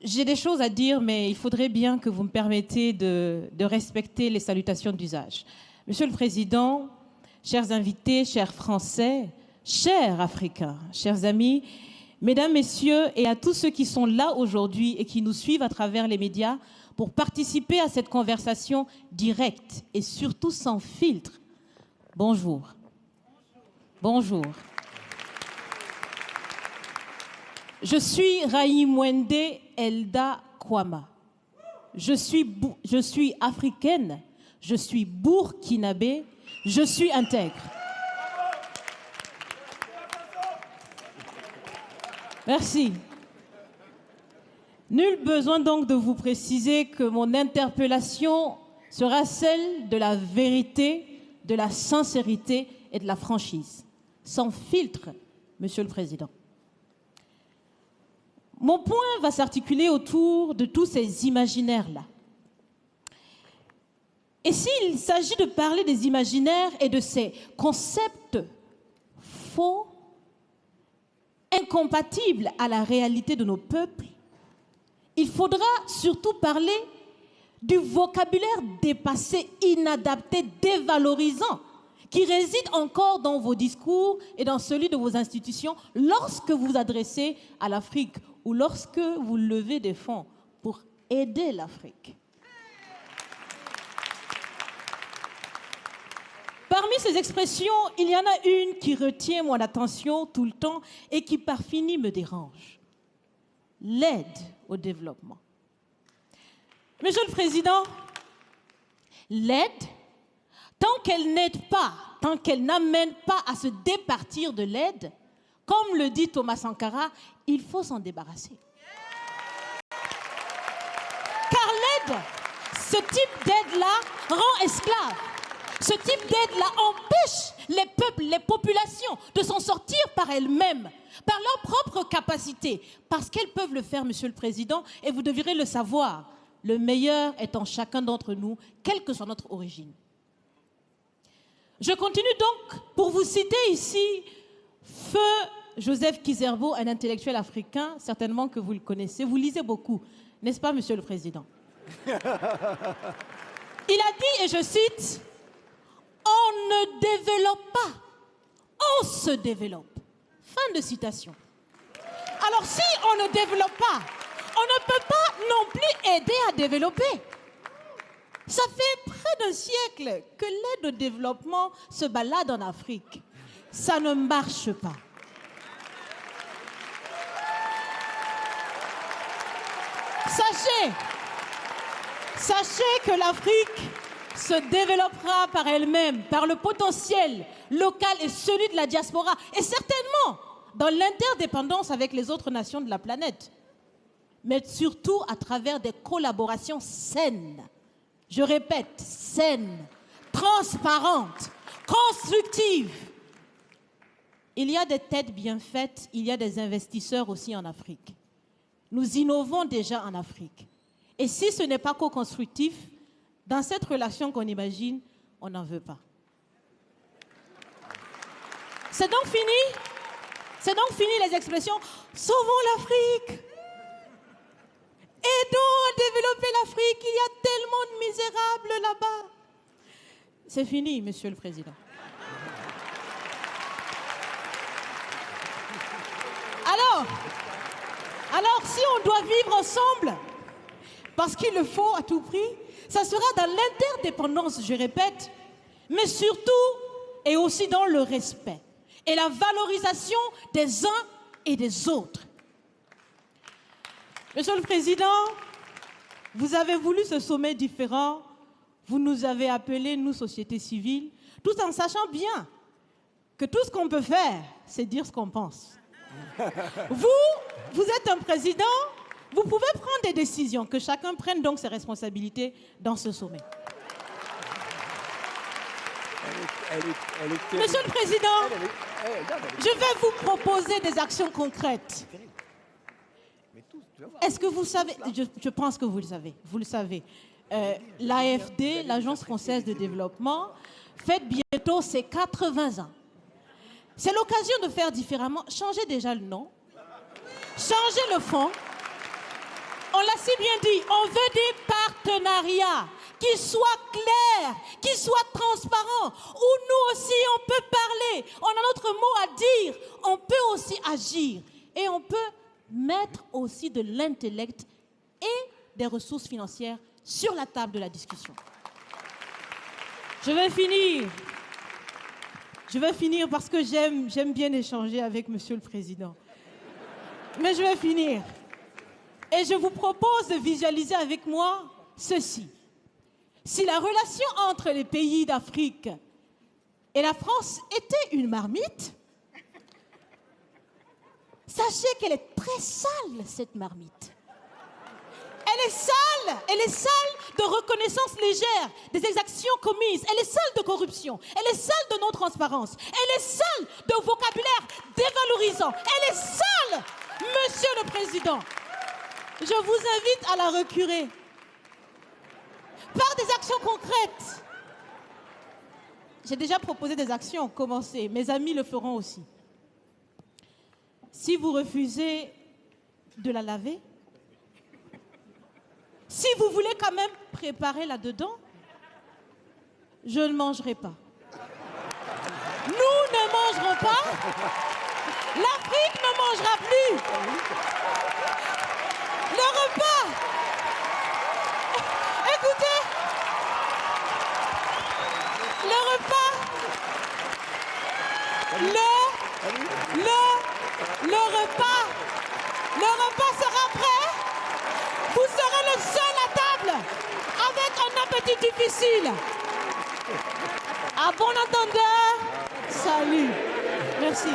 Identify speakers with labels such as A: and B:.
A: J'ai des choses à dire, mais il faudrait bien que vous me permettiez de respecter les salutations d'usage. Monsieur le Président, chers invités, chers Français, chers Africains, chers amis, Mesdames, Messieurs, et à tous ceux qui sont là aujourd'hui et qui nous suivent à travers les médias pour participer à cette conversation directe et surtout sans filtre. Bonjour. Bonjour. Je suis Raïmwende Elda Kwama. Je suis africaine, je suis burkinabé, je suis intègre. Merci. Nul besoin donc de vous préciser que mon interpellation sera celle de la vérité, de la sincérité et de la franchise. Sans filtre, Monsieur le Président. Mon point va s'articuler autour de tous ces imaginaires-là. Et s'il s'agit de parler des imaginaires et de ces concepts faux, incompatibles à la réalité de nos peuples, il faudra surtout parler du vocabulaire dépassé, inadapté, dévalorisant, qui réside encore dans vos discours et dans celui de vos institutions lorsque vous vous adressez à l'Afrique ou lorsque vous levez des fonds pour aider l'Afrique. Parmi ces expressions, il y en a une qui retient mon attention tout le temps et qui par fini me dérange. L'aide au développement. Monsieur le Président, l'aide, tant qu'elle n'aide pas, tant qu'elle n'amène pas à se départir de l'aide, comme le dit Thomas Sankara, il faut s'en débarrasser. Car l'aide, ce type d'aide-là rend esclave. Ce type d'aide-là empêche les peuples, les populations de s'en sortir par elles-mêmes, par leur propre capacité, parce qu'elles peuvent le faire, Monsieur le Président, et vous devrez le savoir. Le meilleur est en chacun d'entre nous, quelle que soit notre origine. Je continue donc pour vous citer ici Feu Joseph Kizerbo, un intellectuel africain, certainement que vous le connaissez. Vous lisez beaucoup, n'est-ce pas, Monsieur le Président? Il a dit, et je cite, « On ne développe pas, on se développe. » Fin de citation. Alors si on ne développe pas, on ne peut pas non plus aider à développer. Ça fait près d'un siècle que l'aide au développement se balade en Afrique. Ça ne marche pas. Sachez que l'Afrique se développera par elle-même, par le potentiel local et celui de la diaspora, et certainement dans l'interdépendance avec les autres nations de la planète, mais surtout à travers des collaborations saines. Je répète, saines, transparentes, constructives. Il y a des têtes bien faites, il y a des investisseurs aussi en Afrique. Nous innovons déjà en Afrique. Et si ce n'est pas co-constructif, dans cette relation qu'on imagine, on n'en veut pas. C'est donc fini? C'est donc fini les expressions « Sauvons l'Afrique !» Aidons à développer l'Afrique, il y a tellement de misérables là-bas. C'est fini, Monsieur le Président. Alors, si on doit vivre ensemble, parce qu'il le faut à tout prix, ça sera dans l'interdépendance, je répète, mais surtout et aussi dans le respect et la valorisation des uns et des autres. Monsieur le Président, vous avez voulu ce sommet différent, vous nous avez appelés, nous, société civile, tout en sachant bien que tout ce qu'on peut faire, c'est dire ce qu'on pense. Vous êtes un président, vous pouvez prendre des décisions, que chacun prenne donc ses responsabilités dans ce sommet. Monsieur le Président, je vais vous proposer des actions concrètes. Est-ce que vous savez, je pense que vous le savez, l'AFD, l'Agence française de développement, fête bientôt ses 80 ans. C'est l'occasion de faire différemment. Changez déjà le nom, changez le fond. On aussi bien dit, on veut des partenariats qui soient clairs, qui soient transparents, où nous aussi on peut parler, on a notre mot à dire, on peut aussi agir et on peut mettre aussi de l'intellect et des ressources financières sur la table de la discussion. Je vais finir parce que j'aime bien échanger avec Monsieur le Président. Mais je vais finir. Et je vous propose de visualiser avec moi ceci. Si la relation entre les pays d'Afrique et la France était une marmite, sachez qu'elle est très sale, cette marmite. Elle est sale de reconnaissance légère des exactions commises, elle est sale de corruption, elle est sale de non-transparence, elle est sale de vocabulaire dévalorisant, elle est sale, Monsieur le Président. Je vous invite à la recurer par des actions concrètes. J'ai déjà proposé des actions, commencez, mes amis le feront aussi. Si vous refusez de la laver, si vous voulez quand même préparer là-dedans, je ne mangerai pas. Nous ne mangerons pas. L'Afrique ne mangera plus. Le repas. Écoutez. Le repas. Le repas sera prêt. Vous serez le seul à table avec un appétit difficile. À bon entendeur, salut. Merci.